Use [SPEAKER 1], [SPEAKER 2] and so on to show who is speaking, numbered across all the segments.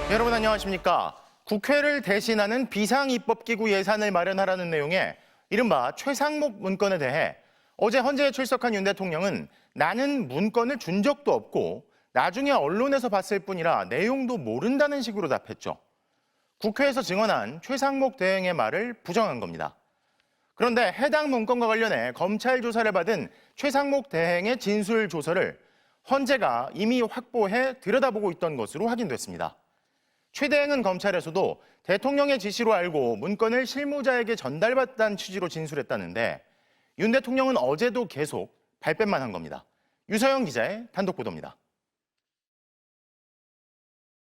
[SPEAKER 1] 여러분 안녕하십니까? 국회를 대신하는 비상입법기구 예산을 마련하라는 내용의 이른바 최상목 문건에 대해 어제 헌재에 출석한 윤 대통령은 나는 문건을 준 적도 없고 나중에 언론에서 봤을 뿐이라 내용도 모른다는 식으로 답했죠. 국회에서 증언한 최상목 대행의 말을 부정한 겁니다. 그런데 해당 문건과 관련해 검찰 조사를 받은 최상목 대행의 진술 조서를 헌재가 이미 확보해 들여다보고 있던 것으로 확인됐습니다. 최 대행은 검찰에서도 대통령의 지시로 알고 문건을 실무자에게 전달받았다는 취지로 진술했다는데 윤 대통령은 어제도 계속 발뺌만 한 겁니다. 유서영 기자의 단독 보도입니다.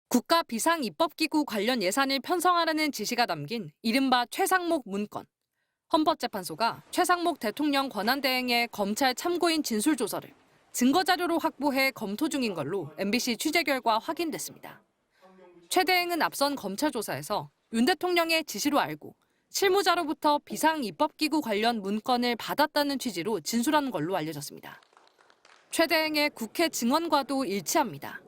[SPEAKER 2] 국가 비상입법기구 관련 예산을 편성하라는 지시가 담긴 이른바 최상목 문건. 헌법재판소가 최상목 대통령 권한대행의 검찰 참고인 진술조서를 증거자료로 확보해 검토 중인 걸로 MBC 취재 결과 확인됐습니다. 최 대행은 앞선 검찰 조사에서 윤 대통령의 지시로 알고 실무자로부터 비상입법기구 관련 문건을 받았다는 취지로 진술한 걸로 알려졌습니다. 최 대행의 국회 증언과도 일치합니다.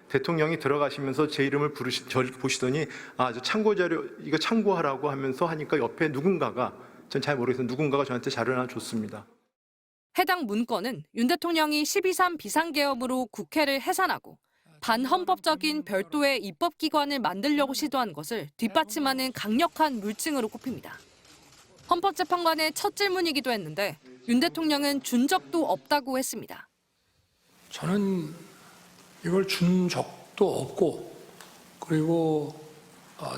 [SPEAKER 3] 대통령이 들어가시면서 제 이름을 보시더니 저 참고 자료 이거 참고하라고 하면서 하니까 옆에 누군가가 전 잘 모르겠어요. 누군가가 저한테 자료를 하나 줬습니다.
[SPEAKER 2] 해당 문건은 윤 대통령이 12.3 비상계엄으로 국회를 해산하고 반헌법적인 별도의 입법기관을 만들려고 시도한 것을 뒷받침하는 강력한 물증으로 꼽힙니다. 헌법재판관의 첫 질문이기도 했는데 윤 대통령은 준 적도 없다고 했습니다.
[SPEAKER 4] 저는 이걸 준 적도 없고 그리고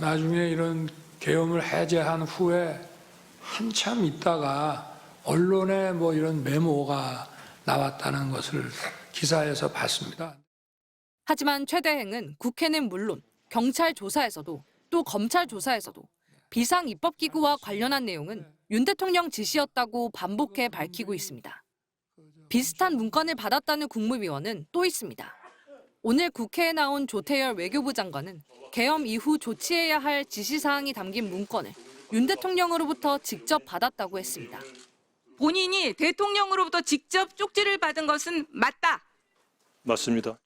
[SPEAKER 4] 나중에 이런 계엄을 해제한 후에 한참 있다가 언론에 이런 메모가 나왔다는 것을 기사에서 봤습니다.
[SPEAKER 2] 하지만 최 대행은 국회는 물론 경찰 조사에서도 또 검찰 조사에서도 비상입법기구와 관련한 내용은 윤 대통령 지시였다고 반복해 밝히고 있습니다. 비슷한 문건을 받았다는 국무위원은 또 있습니다. 오늘 국회에 나온 조태열 외교부 장관은 계엄 이후 조치해야 할 지시사항이 담긴 문건을 윤 대통령으로부터 직접 받았다고 했습니다.
[SPEAKER 5] 본인이 대통령으로부터 직접 쪽지를 받은 것은 맞다.
[SPEAKER 6] 맞습니다.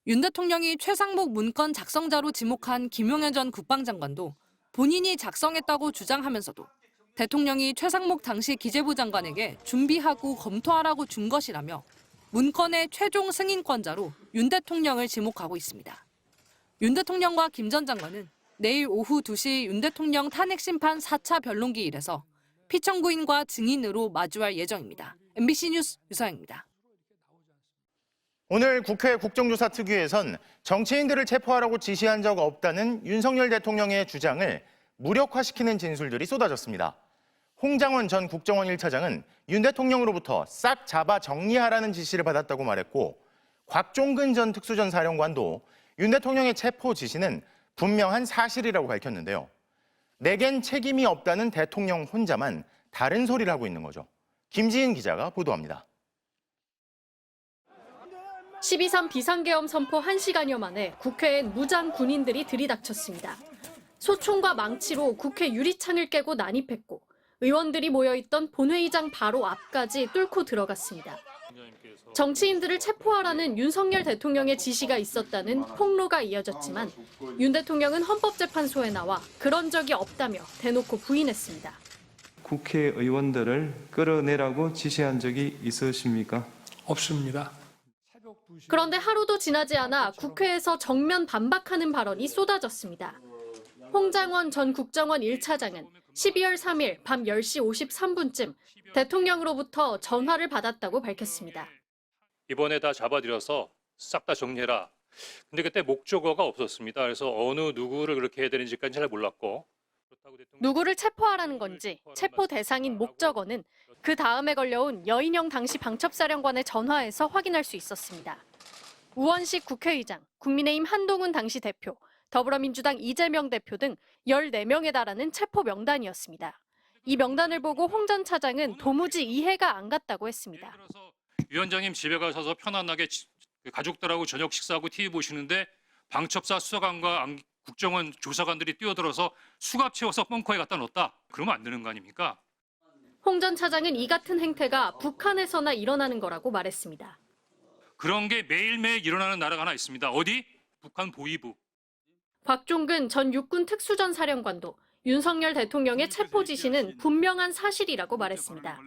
[SPEAKER 2] 윤 대통령이 최상목 문건 작성자로 지목한 김용현 전 국방장관도 본인이 작성했다고 주장하면서도 대통령이 최상목 당시 기재부 장관에게 준비하고 검토하라고 준 것이라며 문건의 최종 승인권자로 윤 대통령을 지목하고 있습니다. 윤 대통령과 김 전 장관은 내일 오후 2시 윤 대통령 탄핵심판 4차 변론기일에서 피청구인과 증인으로 마주할 예정입니다. MBC 뉴스 유서영입니다.
[SPEAKER 1] 오늘 국회 국정조사특위에선 정치인들을 체포하라고 지시한 적 없다는 윤석열 대통령의 주장을 무력화시키는 진술들이 쏟아졌습니다. 홍장원 전 국정원 1차장은 윤 대통령으로부터 싹 잡아 정리하라는 지시를 받았다고 말했고 곽종근 전 특수전사령관도 윤 대통령의 체포 지시는 분명한 사실이라고 밝혔는데요. 내겐 책임이 없다는 대통령 혼자만 다른 소리를 하고 있는 거죠. 김지은 기자가 보도합니다.
[SPEAKER 7] 12.3 비상계엄 선포 1시간여 만에 국회엔 무장 군인들이 들이닥쳤습니다. 소총과 망치로 국회 유리창을 깨고 난입했고 의원들이 모여있던 본회의장 바로 앞까지 뚫고 들어갔습니다. 정치인들을 체포하라는 윤석열 대통령의 지시가 있었다는 폭로가 이어졌지만 윤 대통령은 헌법재판소에 나와 그런 적이 없다며 대놓고 부인했습니다.
[SPEAKER 8] 국회의원들을 끌어내라고 지시한 적이 있으십니까?
[SPEAKER 4] 없습니다.
[SPEAKER 7] 그런데 하루도 지나지 않아 국회에서 정면 반박하는 발언이 쏟아졌습니다. 홍장원 전 국정원 1차장은 12월 3일 밤 10시 53분쯤 대통령으로부터 전화를 받았다고 밝혔습니다.
[SPEAKER 6] 이번에 다 잡아들여서 싹 다 정리해라. 근데 그때 목적어가 없었습니다. 그래서 어느 누구를 그렇게 해야 되는지까지 잘 몰랐고.
[SPEAKER 7] 누구를 체포하라는 건지 체포 대상인 목적어는 그 다음에 걸려온 여인영 당시 방첩사령관의 전화에서 확인할 수 있었습니다. 우원식 국회의장, 국민의힘 한동훈 당시 대표, 더불어민주당 이재명 대표 등 14명에 달하는 체포 명단이었습니다. 이 명단을 보고 홍 전 차장은 도무지 이해가 안 갔다고 했습니다.
[SPEAKER 6] 위원장님 집에 가셔서 편안하게 가족들하고 저녁 식사하고 TV 보시는데 방첩사 수사관과 국정원 조사관들이 뛰어들어서 수갑 채워서 벙커에 갖다 넣었다. 그러면 안 되는 거 아닙니까?
[SPEAKER 7] 홍 전 차장은 이 같은 행태가 북한에서나 일어나는 거라고 말했습니다.
[SPEAKER 6] 그런 게 매일매일 일어나는 나라가 하나 있습니다. 어디? 북한 보위부.
[SPEAKER 7] 곽종근 전 육군 특수전 사령관도 윤석열 대통령의 체포 지시는 분명한 사실이라고 말했습니다.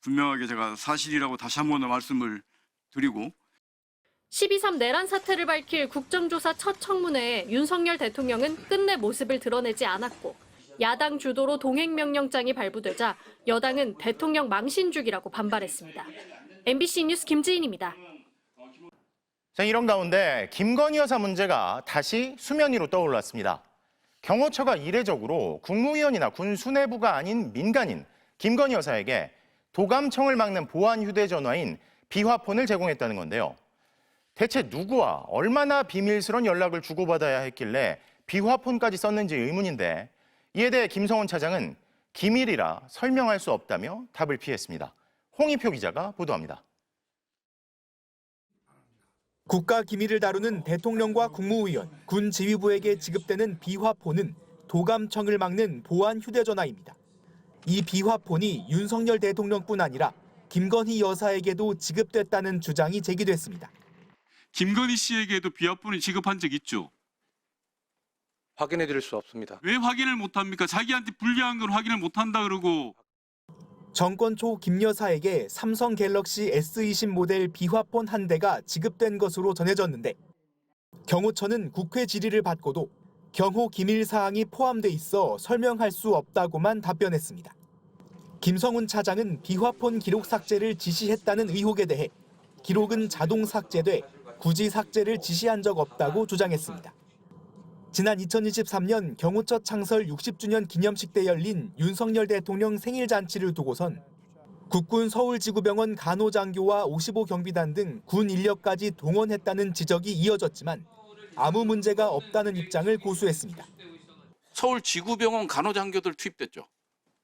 [SPEAKER 9] 분명하게 제가 사실이라고 다시 한 번 더 말씀을 드리고
[SPEAKER 7] 12.3 내란 사태를 밝힐 국정조사 첫 청문회에 윤석열 대통령은 끝내 모습을 드러내지 않았고 야당 주도로 동행명령장이 발부되자 여당은 대통령 망신주기라고 반발했습니다. MBC 뉴스 김지인입니다.
[SPEAKER 1] 자, 이런 가운데 김건희 여사 문제가 다시 수면 위로 떠올랐습니다. 경호처가 이례적으로 국무위원이나 군 수뇌부가 아닌 민간인 김건희 여사에게 도감청을 막는 보안 휴대전화인 비화폰을 제공했다는 건데요. 대체 누구와 얼마나 비밀스러운 연락을 주고받아야 했길래 비화폰까지 썼는지 의문인데 이에 대해 김성훈 차장은 기밀이라 설명할 수 없다며 답을 피했습니다. 홍익표 기자가 보도합니다.
[SPEAKER 10] 국가 기밀을 다루는 대통령과 국무위원, 군 지휘부에게 지급되는 비화폰은 도감청을 막는 보안 휴대전화입니다. 이 비화폰이 윤석열 대통령뿐 아니라 김건희 여사에게도 지급됐다는 주장이 제기됐습니다.
[SPEAKER 9] 김건희 씨에게도 비화폰을 지급한 적 있죠?
[SPEAKER 11] 확인해 드릴 수 없습니다.
[SPEAKER 9] 왜 확인을 못합니까? 자기한테 불리한 걸 확인을 못한다 그러고.
[SPEAKER 10] 정권 초 김 여사에게 삼성 갤럭시 S20 모델 비화폰 한 대가 지급된 것으로 전해졌는데 경호처는 국회 질의를 받고도 경호 기밀 사항이 포함돼 있어 설명할 수 없다고만 답변했습니다. 김성훈 차장은 비화폰 기록 삭제를 지시했다는 의혹에 대해 기록은 자동 삭제돼 굳이 삭제를 지시한 적 없다고 주장했습니다. 지난 2023년 경호처 창설 60주년 기념식 때 열린 윤석열 대통령 생일 잔치를 두고선 국군 서울지구병원 간호장교와 55경비단 등 군 인력까지 동원했다는 지적이 이어졌지만 아무 문제가 없다는 입장을 고수했습니다.
[SPEAKER 12] 서울지구병원 간호장교들 투입됐죠.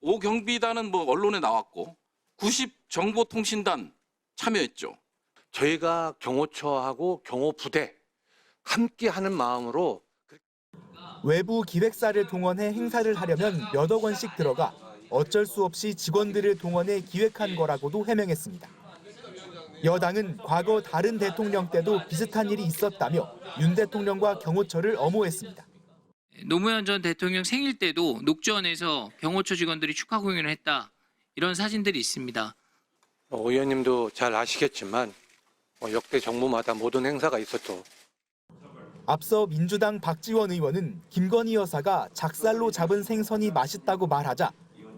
[SPEAKER 12] 5경비단은 언론에 나왔고 90정보통신단 참여했죠.
[SPEAKER 11] 저희가 경호처하고 경호부대 함께 하는 마음으로
[SPEAKER 10] 외부 기획사를 동원해 행사를 하려면 몇억 원씩 들어가 어쩔 수 없이 직원들을 동원해 기획한 거라고도 해명했습니다. 여당은 과거 다른 대통령 때도 비슷한 일이 있었다며 윤 대통령과 경호처를 엄호했습니다.
[SPEAKER 13] 노무현 전 대통령 생일 때도 녹전에서 경호처 직원들이 축하 공연을 했다. 이런 사진들이 있습니다.
[SPEAKER 11] 의원님도 잘 아시겠지만 역대 정부마다 모든 행사가 있었죠.
[SPEAKER 10] 앞서 민주당 박지원 의원은 김건희 여사가 작살로 잡은 생선이 맛있다고 말하자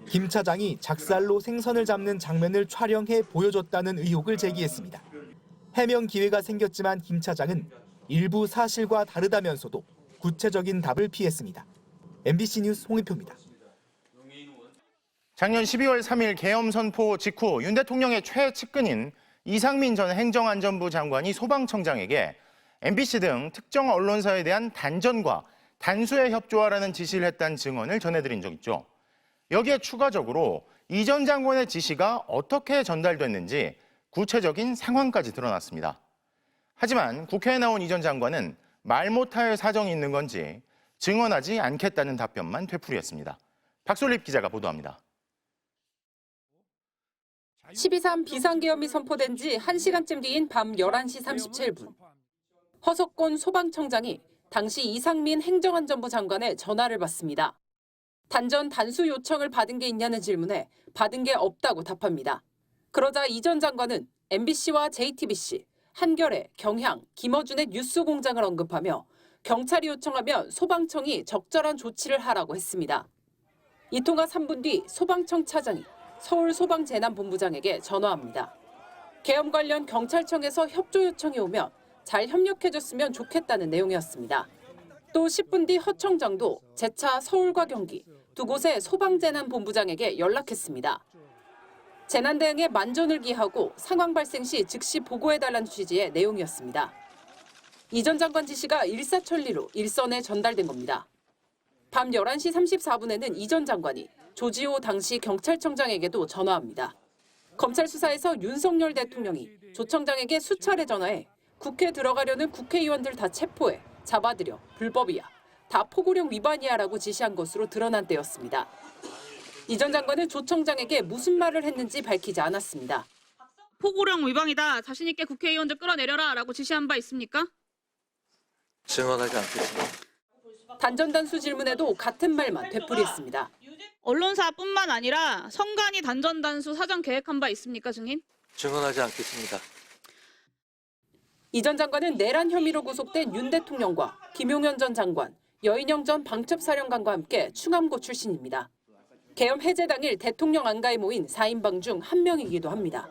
[SPEAKER 10] 김 차장이 작살로 생선을 잡는 장면을 촬영해 보여줬다는 의혹을 제기했습니다. 해명 기회가 생겼지만 김 차장은 일부 사실과 다르다면서도 구체적인 답을 피했습니다. MBC 뉴스 홍익표입니다.
[SPEAKER 1] 작년 12월 3일 계엄 선포 직후 윤 대통령의 최측근인 이상민 전 행정안전부 장관이 소방청장에게 MBC 등 특정 언론사에 대한 단전과 단수에 협조하라는 지시를 했다는 증언을 전해드린 적 있죠. 여기에 추가적으로 이 전 장관의 지시가 어떻게 전달됐는지 구체적인 상황까지 드러났습니다. 하지만 국회에 나온 이 전 장관은 말 못할 사정이 있는 건지 증언하지 않겠다는 답변만 되풀이했습니다. 박솔립 기자가 보도합니다.
[SPEAKER 14] 12.3 비상계엄이 선포된 지 1시간쯤 뒤인 밤 11시 37분. 허석권 소방청장이 당시 이상민 행정안전부 장관의 전화를 받습니다. 단전 단수 요청을 받은 게 있냐는 질문에 받은 게 없다고 답합니다. 그러자 이 전 장관은 MBC와 JTBC, 한겨레, 경향, 김어준의 뉴스공장을 언급하며 경찰이 요청하면 소방청이 적절한 조치를 하라고 했습니다. 이 통화 3분 뒤 소방청 차장이 서울소방재난본부장에게 전화합니다. 계엄 관련 경찰청에서 협조 요청이 오면 잘 협력해줬으면 좋겠다는 내용이었습니다. 또 10분 뒤 허 청장도 재차 서울과 경기 두 곳의 소방재난본부장에게 연락했습니다. 재난 대응에 만전을 기하고 상황 발생 시 즉시 보고해달라는 취지의 내용이었습니다. 이 전 장관 지시가 일사천리로 일선에 전달된 겁니다. 밤 11시 34분에는 이 전 장관이 조지호 당시 경찰청장에게도 전화합니다. 검찰 수사에서 윤석열 대통령이 조 청장에게 수차례 전화해 국회 들어가려는 국회의원들 다 체포해 잡아들여 불법이야. 다 포고령 위반이야라고 지시한 것으로 드러난 때였습니다. 이 전 장관은 조 청장에게 무슨 말을 했는지 밝히지 않았습니다.
[SPEAKER 5] 포고령 위반이다. 자신 있게 국회의원들 끌어내려라라고 지시한 바 있습니까?
[SPEAKER 11] 증언하지 않겠습니다.
[SPEAKER 14] 단전단수 질문에도 같은 말만 되풀이했습니다.
[SPEAKER 5] 언론사뿐만 아니라 성간이 단전단수 사전 계획한 바 있습니까, 증인?
[SPEAKER 11] 증언하지 않겠습니다.
[SPEAKER 14] 이 전 장관은 내란 혐의로 구속된 윤 대통령과 김용현 전 장관, 여인영 전 방첩사령관과 함께 충암고 출신입니다. 계엄 해제 당일 대통령 안가에 모인 4인방 중 한 명이기도 합니다.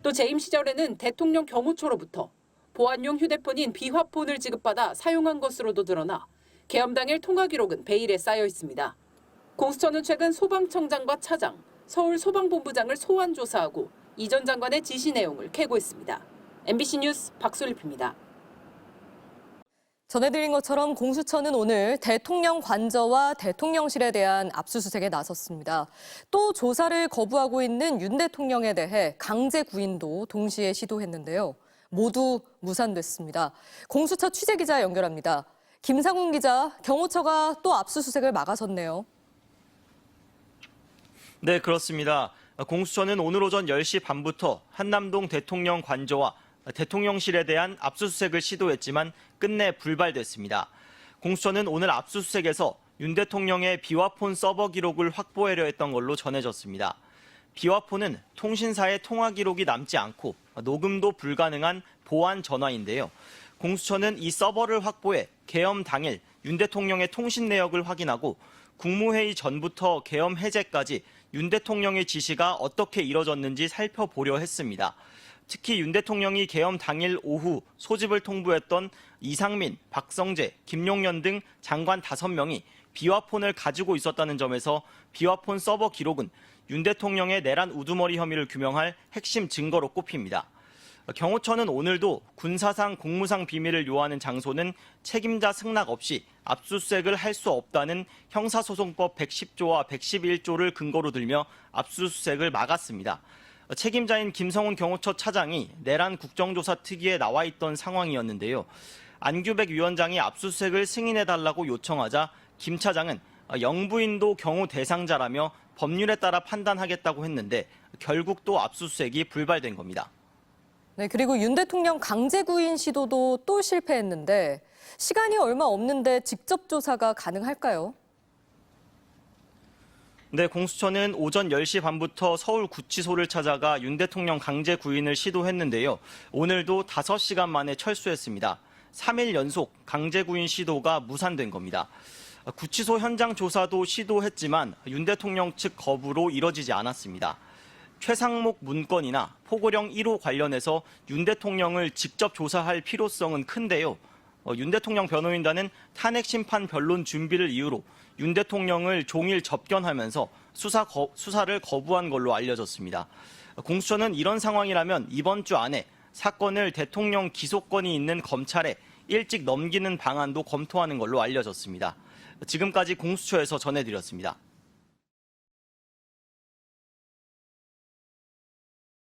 [SPEAKER 14] 또 재임 시절에는 대통령 경호처로부터 보안용 휴대폰인 비화폰을 지급받아 사용한 것으로도 드러나 계엄 당일 통화 기록은 베일에 쌓여 있습니다. 공수처는 최근 소방청장과 차장, 서울소방본부장을 소환 조사하고 이 전 장관의 지시 내용을 캐고 있습니다. MBC 뉴스 박솔립입니다.
[SPEAKER 15] 전해드린 것처럼 공수처는 오늘 대통령 관저와 대통령실에 대한 압수수색에 나섰습니다. 또 조사를 거부하고 있는 윤 대통령에 대해 강제 구인도 동시에 시도했는데요. 모두 무산됐습니다. 공수처 취재기자 연결합니다. 김상훈 기자, 경호처가 또 압수수색을 막아섰네요.
[SPEAKER 16] 네, 그렇습니다. 공수처는 오늘 오전 10시 반부터 한남동 대통령 관저와 대통령실에 대한 압수수색을 시도했지만 끝내 불발됐습니다. 공수처는 오늘 압수수색에서 윤 대통령의 비화폰 서버 기록을 확보하려 했던 걸로 전해졌습니다. 비화폰은 통신사의 통화 기록이 남지 않고 녹음도 불가능한 보안 전화인데요. 공수처는 이 서버를 확보해 계엄 당일 윤 대통령의 통신 내역을 확인하고 국무회의 전부터 계엄 해제까지 윤 대통령의 지시가 어떻게 이뤄졌는지 살펴보려 했습니다. 특히 윤 대통령이 계엄 당일 오후 소집을 통보했던 이상민, 박성재, 김용현 등 장관 5명이 비화폰을 가지고 있었다는 점에서 비화폰 서버 기록은 윤 대통령의 내란 우두머리 혐의를 규명할 핵심 증거로 꼽힙니다. 경호처는 오늘도 군사상 공무상 비밀을 요하는 장소는 책임자 승낙 없이 압수수색을 할 수 없다는 형사소송법 110조와 111조를 근거로 들며 압수수색을 막았습니다. 책임자인 김성훈 경호처 차장이 내란 국정조사 특위에 나와 있던 상황이었는데요. 안규백 위원장이 압수수색을 승인해달라고 요청하자 김 차장은 영부인도 경호 대상자라며 법률에 따라 판단하겠다고 했는데 결국 또 압수수색이 불발된 겁니다.
[SPEAKER 15] 네, 그리고 윤 대통령 강제 구인 시도도 또 실패했는데 시간이 얼마 없는데 직접 조사가 가능할까요?
[SPEAKER 16] 네, 공수처는 오전 10시 반부터 서울 구치소를 찾아가 윤 대통령 강제 구인을 시도했는데요. 오늘도 5시간 만에 철수했습니다. 3일 연속 강제 구인 시도가 무산된 겁니다. 구치소 현장 조사도 시도했지만 윤 대통령 측 거부로 이뤄지지 않았습니다. 최상목 문건이나 포고령 1호 관련해서 윤 대통령을 직접 조사할 필요성은 큰데요. 윤 대통령 변호인단은 탄핵 심판 변론 준비를 이유로 윤 대통령을 종일 접견하면서 수사를 거부한 걸로 알려졌습니다. 공수처는 이런 상황이라면 이번 주 안에 사건을 대통령 기소권이 있는 검찰에 일찍 넘기는 방안도 검토하는 걸로 알려졌습니다. 지금까지 공수처에서 전해드렸습니다.